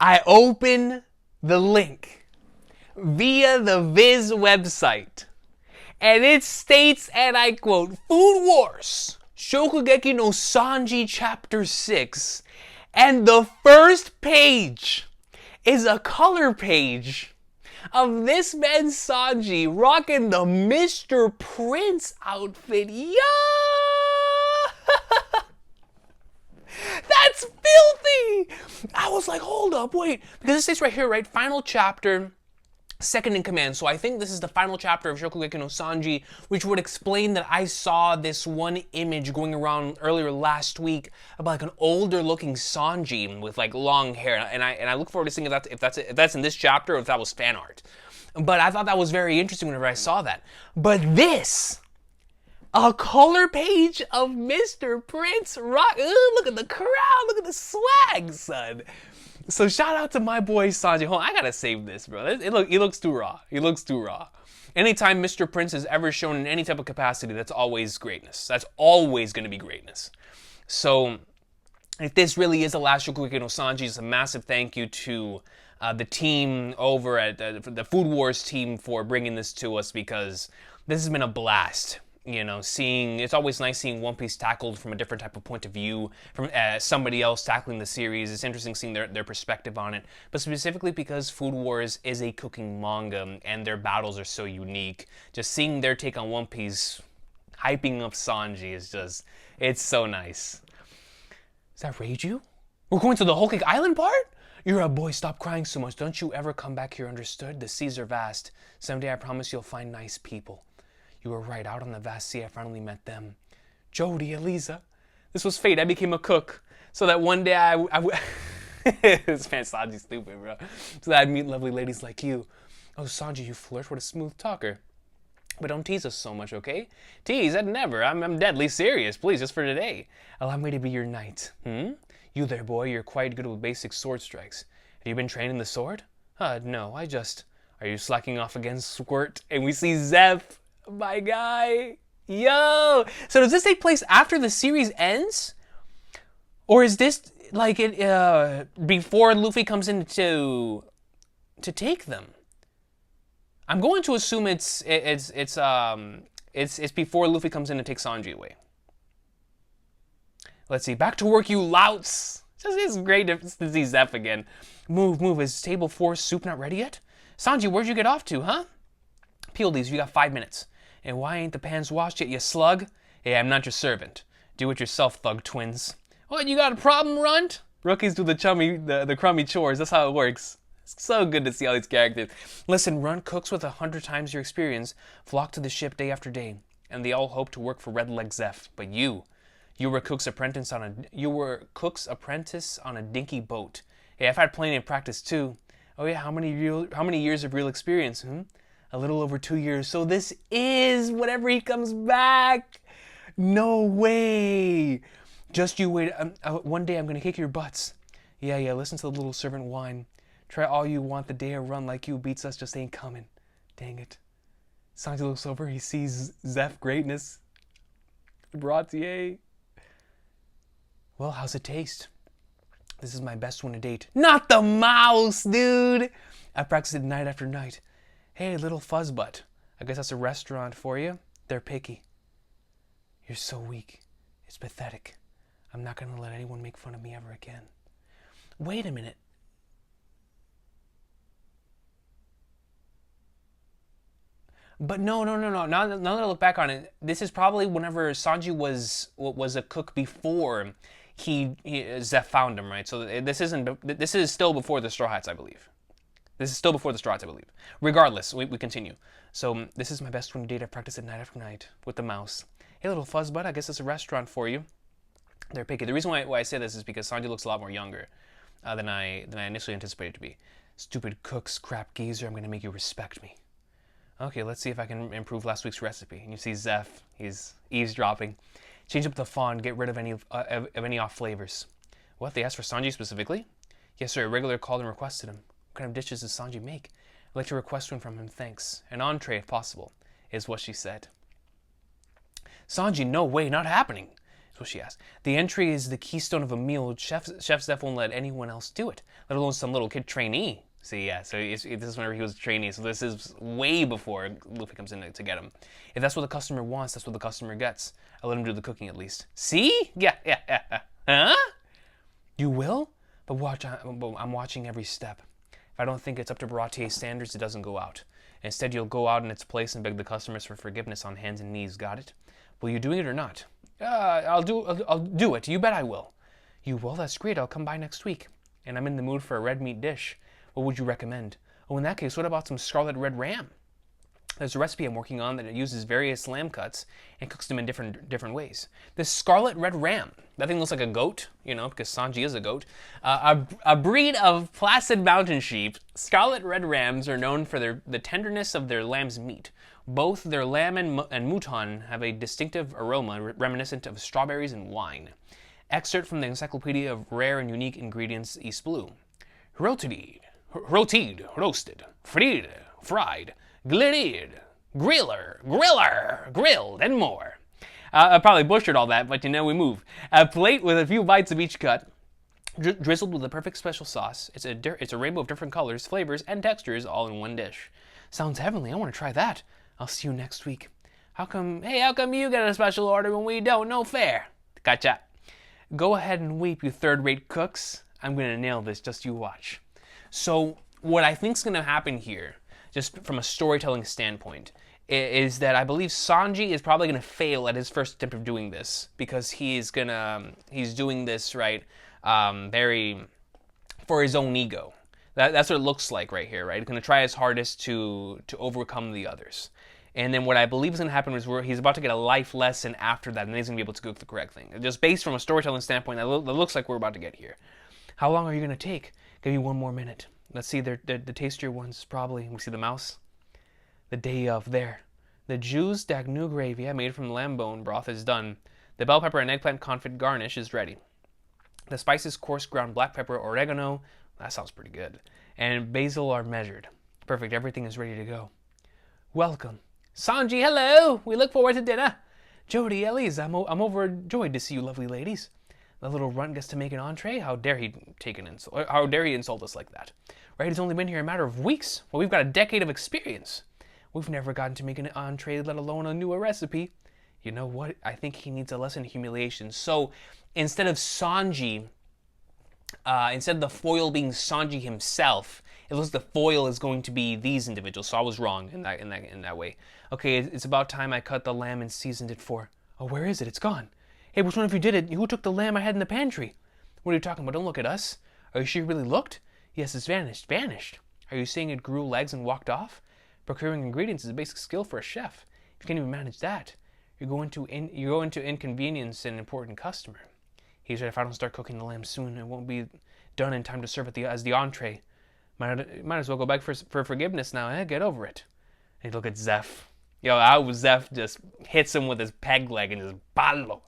I open the link via the Viz website, and it states, and I quote, Food Wars, Shokugeki no Sanji Chapter 6, and the first page is a color page of this man Sanji rocking the Mr. Prince outfit. Yo! That's filthy! I was like, hold up, wait. Because it says right here, right? Final chapter, second in command. So I think this is the final chapter of Shokugeki no Sanji, which would explain that I saw this one image going around earlier last week about like an older looking Sanji with like long hair. And I look forward to seeing if that's in this chapter or if that was fan art. But I thought that was very interesting whenever I saw that. But this, a color page of Mr. Prince Rock. Ooh, look at the crowd. Look at the swag, son. So shout out to my boy Sanji. Hold on, I gotta save this, bro. He looks too raw. He looks too raw. Anytime Mr. Prince is ever shown in any type of capacity, that's always greatness. That's always gonna be greatness. So if this really is the last Shokugeki no Sanji, it's a massive thank you to the team over at the Food Wars team for bringing this to us, because this has been a blast. You know, it's always nice seeing One Piece tackled from a different type of point of view, from somebody else tackling the series. It's interesting seeing their perspective on it, but specifically because Food Wars is a cooking manga and their battles are so unique. Just seeing their take on One Piece, hyping up Sanji is just, it's so nice. Is that Reiju? We're going to the Whole Cake Island part? You're a boy, stop crying so much. Don't you ever come back here, understood? The seas are vast. Someday I promise you'll find nice people. You were right, out on the vast sea I finally met them. Jody, Eliza. This was fate, I became a cook. So that one day this man Sanji's stupid, bro. So that I'd meet lovely ladies like you. Oh, Sanji, you flirt, what a smooth talker. But don't tease us so much, okay? Tease, I'd never. I'm deadly serious. Please, just for today. Allow me to be your knight. You there, boy, you're quite good with basic sword strikes. Have you been training the sword? No, Are you slacking off again, Squirt? And we see Zeph, my guy. Yo! So does this take place after the series ends? Or is this like before Luffy comes in to take them? I'm going to assume it's before Luffy comes in to take Sanji away. Let's see. Back to work, you louts. It's great to see Zeph again. Move. Is table 4 soup not ready yet? Sanji, where'd you get off to, huh? Peel these. You got 5 minutes. And why ain't the pans washed yet, you slug? Hey, I'm not your servant. Do it yourself, thug twins. What, you got a problem, Runt? Rookies do the crummy chores. That's how it works. It's so good to see all these characters. Listen, Runt cooks with 100 times your experience flock to the ship day after day, and they all hope to work for Red Leg Zeph. But you were a cook's apprentice on a dinky boat. Hey, I've had plenty of practice too. Oh yeah, how many years of real experience? A little over 2 years. So this is whenever he comes back. No way. Just you wait. One day I'm gonna kick your butts. Yeah. Listen to the little servant whine. Try all you want. The day a run like you beats us just ain't coming. Dang it. Sanji looks over. He sees Zeph greatness. Baratie. Well, how's it taste? This is my best one to date. Not the mouse, dude. I practice it night after night. Hey, little fuzzbutt. I guess that's a restaurant for you. They're picky. You're so weak. It's pathetic. I'm not going to let anyone make fun of me ever again. Wait a minute. But no. Now that I look back on it, this is probably whenever Sanji was a cook before Zeph found him, right? So this is still before the Straw Hats, I believe. Regardless, we continue. So this is my best one to date. I practice it night after night with the mouse. Hey, little fuzzbutt, I guess it's a restaurant for you. They're picky. The reason why I say this is because Sanji looks a lot more younger than I initially anticipated to be. Stupid cook's crap geezer, I'm going to make you respect me. Okay, let's see if I can improve last week's recipe. And you see Zeph, he's eavesdropping. Change up the font, get rid of any off flavors. What, they asked for Sanji specifically? Yes, sir, a regular called and requested him. What kind of dishes does Sanji make? I'd like to request one from him, thanks. An entree, if possible, is what she said. Sanji, no way, not happening. So she asked. The entry is the keystone of a meal. Chef Zeph won't let anyone else do it, let alone some little kid trainee. See, yeah, so this is whenever he was a trainee, so this is way before Luffy comes in to get him. If that's what the customer wants, that's what the customer gets. I'll let him do the cooking at least. See? Yeah. Huh? You will? But I'm watching every step. If I don't think it's up to Baratie's standards, it doesn't go out. Instead, you'll go out in its place and beg the customers for forgiveness on hands and knees, got it? Will you doing it or not? I'll do it. You bet I will. You will? That's great. I'll come by next week. And I'm in the mood for a red meat dish. What would you recommend? Oh, in that case, what about some scarlet red ram? There's a recipe I'm working on that uses various lamb cuts and cooks them in different ways. This scarlet red ram, that thing looks like a goat, you know, because Sanji is a goat. A breed of placid mountain sheep, scarlet red rams are known for the tenderness of their lamb's meat. Both their lamb and mouton have a distinctive aroma reminiscent of strawberries and wine. Excerpt from the Encyclopedia of Rare and Unique Ingredients, East Blue. Roasted, fried, glittered, grilled, and more. I probably butchered all that, but you know we move. A plate with a few bites of each cut, drizzled with a perfect special sauce. It's a rainbow of different colors, flavors, and textures, all in one dish. Sounds heavenly. I want to try that. I'll see you next week. How come you get a special order when we don't? No fair. Gotcha. Go ahead and weep, you third-rate cooks. I'm going to nail this, just you watch. So what I think is going to happen here, just from a storytelling standpoint, is that I believe Sanji is probably going to fail at his first attempt of doing this, because he's doing this, right, very for his own ego. That's what it looks like right here, right? He's going to try his hardest to overcome the others. And then what I believe is going to happen is he's about to get a life lesson after that, and then he's going to be able to cook the correct thing. Just based from a storytelling standpoint, that looks like we're about to get here. How long are you going to take? Give me 1 more minute. Let's see, the tastier ones probably. We see the mouse. The day of there. The Jus d'agneau gravy I made from lamb bone broth is done. The bell pepper and eggplant confit garnish is ready. The spices, coarse ground black pepper, oregano, that sounds pretty good, and basil are measured. Perfect, everything is ready to go. Welcome. Sanji, hello! We look forward to dinner. Jody, Elise, I'm overjoyed to see you lovely ladies. The little runt gets to make an entree? How dare he insult us like that? Right, he's only been here a matter of weeks. Well, we've got a decade of experience. We've never gotten to make an entree, let alone a newer recipe. You know what? I think he needs a lesson in humiliation. So, instead of Sanji, instead of the foil being Sanji himself, it looks like the foil is going to be these individuals. So I was wrong in that way. Okay, it's about time I cut the lamb and seasoned it for. Oh, where is it? It's gone. Hey, which one of you did it? Who took the lamb I had in the pantry? What are you talking about? Don't look at us. Are you sure you really looked? Yes, it's vanished. Vanished. Are you saying it grew legs and walked off? Procuring ingredients is a basic skill for a chef. If you can't even manage that, you're going to inconvenience an important customer. He said if I don't start cooking the lamb soon, it won't be done in time to serve it as the entree. Might as well go back for forgiveness now, eh? Get over it. And look at Zeph. Yo, how Zeph just hits him with his peg leg and just palo.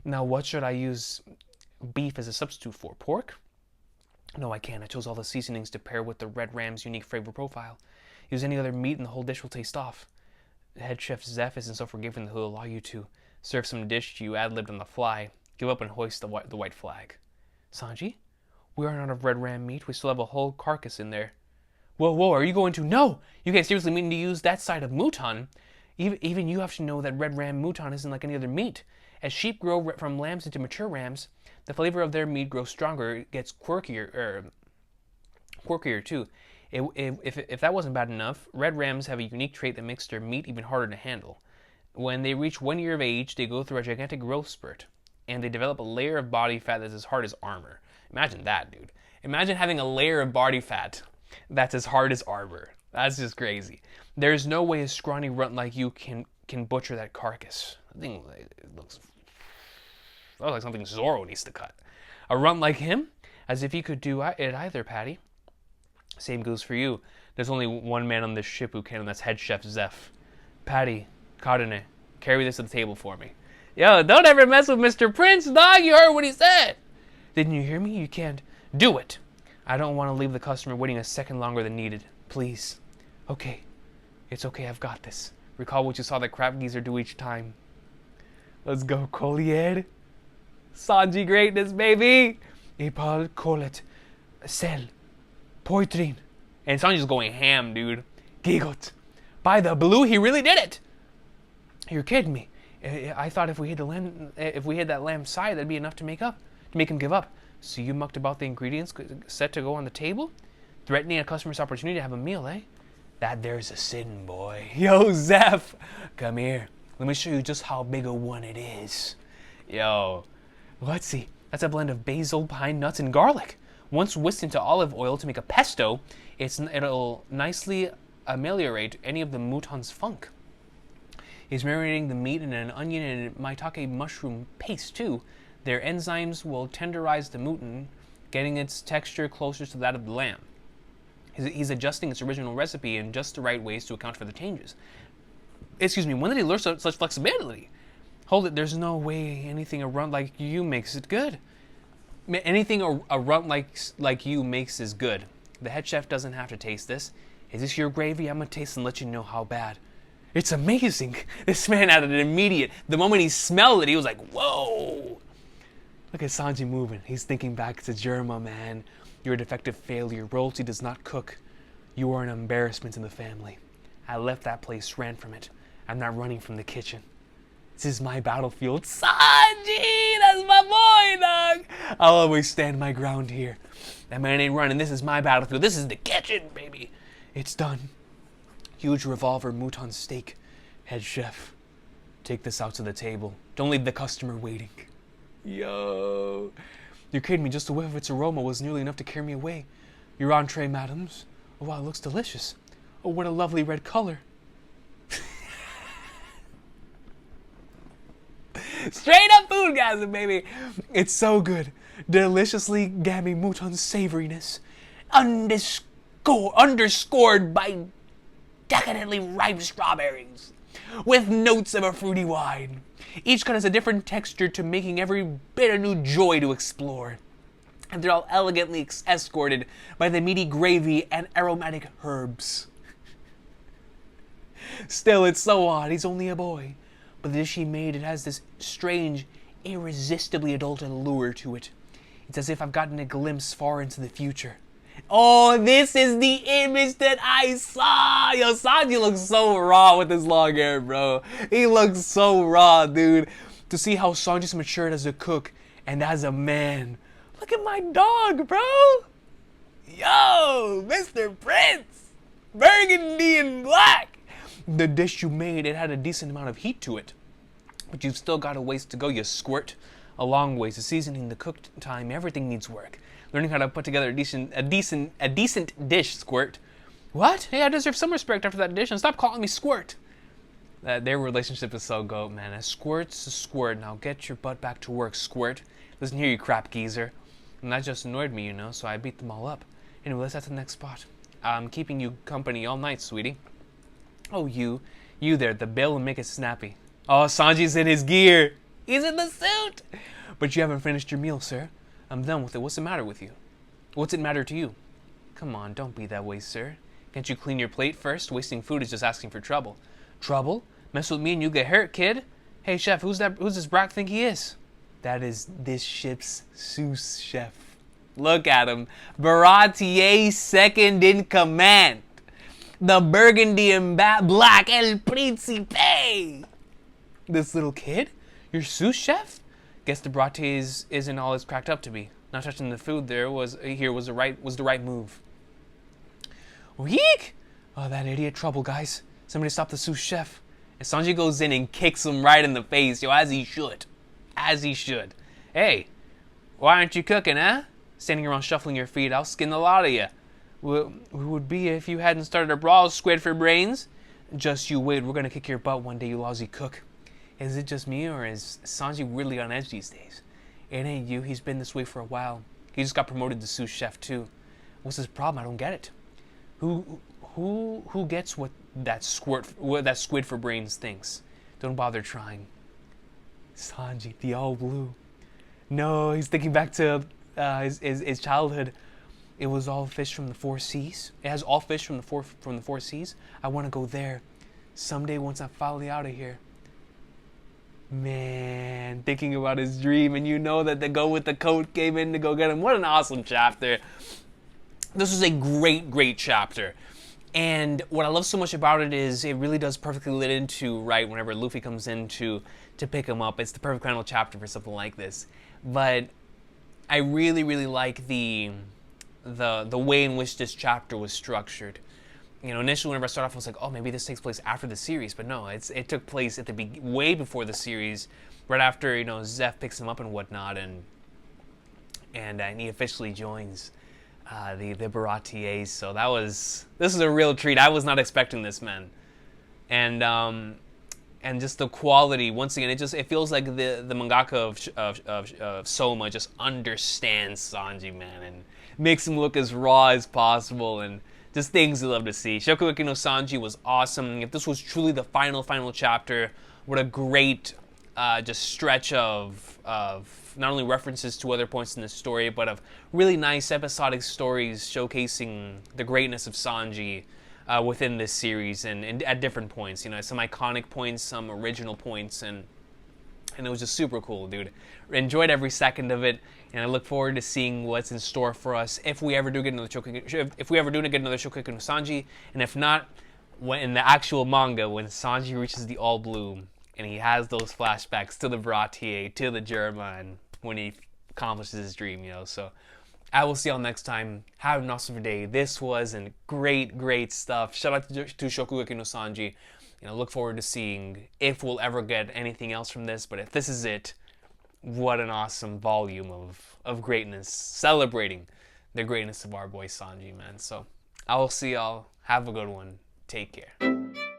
Now, what should I use beef as a substitute for? Pork? No, I can't. I chose all the seasonings to pair with the red ram's unique flavor profile. Use any other meat and the whole dish will taste off. Head chef Zeph isn't so forgiving that he'll allow you to serve some dish you ad-libbed on the fly. Give up and hoist the white flag. Sanji? We aren't out of red ram meat. We still have a whole carcass in there. Whoa, are you going to? No! You guys seriously mean to use that side of mouton? Even you have to know that red ram mouton isn't like any other meat. As sheep grow from lambs into mature rams, the flavor of their meat grows stronger. It gets quirkier too. If that wasn't bad enough, red rams have a unique trait that makes their meat even harder to handle. When they reach 1 year of age, they go through a gigantic growth spurt, and they develop a layer of body fat that's as hard as armor. Imagine that, dude. Imagine having a layer of body fat that's as hard as armor. That's just crazy. There's no way a scrawny runt like you can butcher that carcass. I think it looks like something Zoro needs to cut. A runt like him? As if he could do it either, Patty. Same goes for you. There's only one man on this ship who can, and that's head chef Zeph. Patty, Kadene, carry this to the table for me. Yo, don't ever mess with Mr. Prince, dog. You heard what he said. Didn't you hear me? You can't. Do it. I don't want to leave the customer waiting a second longer than needed. Please. Okay. It's okay. I've got this. Recall what you saw the crab geezer do each time. Let's go, Collier. Sanji greatness, baby. Ipal kolet sel poitrin. And Sanji's going ham, dude. Gigot. By the blue, he really did it. You're kidding me. I thought if we hit that lamb's side, that'd be enough to make him give up. So you mucked about the ingredients set to go on the table, threatening a customer's opportunity to have a meal, eh? That there's a sin, boy. Yo, Zeph, come here. Let me show you just how big a one it is. Yo, let's see. That's a blend of basil, pine nuts, and garlic. Once whisked into olive oil to make a pesto, it'll nicely ameliorate any of the mouton's funk. He's marinating the meat in an onion and maitake mushroom paste too. Their enzymes will tenderize the mouton, getting its texture closer to that of the lamb. He's adjusting its original recipe in just the right ways to account for the changes. Excuse me, when did he learn such flexibility? Hold it, there's no way anything a runt like you makes it good. Anything a runt like you makes is good. The head chef doesn't have to taste this. Is this your gravy? I'm gonna taste and let you know how bad. It's amazing. This man had an immediate, the moment he smelled it, he was like, whoa. Look at Sanji moving. He's thinking back to Germa, man. You're a defective failure. Royalty does not cook. You are an embarrassment in the family. I left that place, ran from it. I'm not running from the kitchen. This is my battlefield. Sanji! That's my boy, dog! I'll always stand my ground here. That man ain't running. This is my battlefield. This is the kitchen, baby. It's done. Huge revolver mouton steak. Head chef, take this out to the table. Don't leave the customer waiting. Yo. You're kidding me. Just the whiff of its aroma was nearly enough to carry me away. Your entree, madams. Oh, wow, it looks delicious. Oh, what a lovely red color. Straight up food, guys, baby. It's so good. Deliciously gammy mouton savoriness. Underscored by decadently ripe strawberries. With notes of a fruity wine. Each cut has a different texture to making every bit a new joy to explore. And they're all elegantly escorted by the meaty gravy and aromatic herbs. Still, it's so odd. He's only a boy. But the dish he made, it has this strange, irresistibly adult allure to it. It's as if I've gotten a glimpse far into the future. Oh, this is the image that I saw! Yo, Sanji looks so raw with his long hair, bro. He looks so raw, dude. To see how Sanji's matured as a cook and as a man. Look at my dog, bro! Yo, Mr. Prince! Burgundy and black! The dish you made, it had a decent amount of heat to it. But you've still got a ways to go, you squirt. A long ways. The seasoning, the cook time, everything needs work. Learning how to put together a decent dish, Squirt. What? Hey, I deserve some respect after that dish, and stop calling me Squirt. Their relationship is so goat, man. A squirt's a squirt. Now get your butt back to work, Squirt. Listen here, you crap geezer. And that just annoyed me, you know, so I beat them all up. Anyway, let's head to the next spot. I'm keeping you company all night, sweetie. Oh, you there, the bill and make it snappy. Oh, Sanji's in his gear. He's in the suit. But you haven't finished your meal, sir. I'm done with it. What's the matter with you? What's it matter to you? Come on, don't be that way, sir. Can't you clean your plate first? Wasting food is just asking for trouble. Trouble? Mess with me and you get hurt, kid. Hey, chef, who's this brat think he is? That is this ship's sous chef. Look at him. Baratie, second in command. The burgundy and black El Principe. This little kid? Your sous chef? Guess the Baratie isn't all it's cracked up to be. Not touching the food was the right move. Week? Oh, that idiot trouble, guys. Somebody stop the sous chef. And Sanji goes in and kicks him right in the face, yo, as he should. As he should. Hey, why aren't you cooking, huh? Standing around shuffling your feet, I'll skin the lot of you. Who would be if you hadn't started a brawl, squid for brains? Just you wait, we're gonna kick your butt one day, you lousy cook. Is it just me, or is Sanji really on edge these days? It ain't you, he's been this way for a while. He just got promoted to sous chef too. What's his problem? I don't get it. Who gets what that squid for brains thinks? Don't bother trying. Sanji, the all blue. No, he's thinking back to his childhood. It was all fish from the four seas. It has all fish from the four seas. I want to go there someday once I'm finally out of here. Man, thinking about his dream, and you know that the go with the coat came in to go get him. What an awesome chapter. This was a great chapter. And what I love so much about it is it really does perfectly lead into, right, whenever Luffy comes in to pick him up. It's the perfect final chapter for something like this. But I really like the way in which this chapter was structured. You know, initially whenever I started off, I was like, oh, maybe this takes place after the series. But no, it took place at the way before the series, right after, you know, Zeph picks him up and whatnot, and he officially joins the Baraties. So this is a real treat. I was not expecting this, man. And just the quality, once again, it feels like the mangaka of Soma just understands Sanji, man, and makes him look as raw as possible, and just things you love to see. Shokugeki no Sanji was awesome. If this was truly the final chapter, what a great just stretch of not only references to other points in the story, but of really nice episodic stories showcasing the greatness of Sanji within this series, and at different points. You know, some iconic points, some original points, and it was just super cool, dude. Enjoyed every second of it, and I look forward to seeing what's in store for us if we ever do get another Shokugeki no Sanji, and if not, when in the actual manga, when Sanji reaches the All Blue and he has those flashbacks to the Baratie, to the German, when he accomplishes his dream, you know. So I will see y'all next time. Have an awesome day. This was great stuff. Shout out to Shokugeki no Sanji. You know, look forward to seeing if we'll ever get anything else from this. But if this is it, what an awesome volume of greatness, celebrating the greatness of our boy Sanji, man. So I will see y'all. Have a good one. Take care.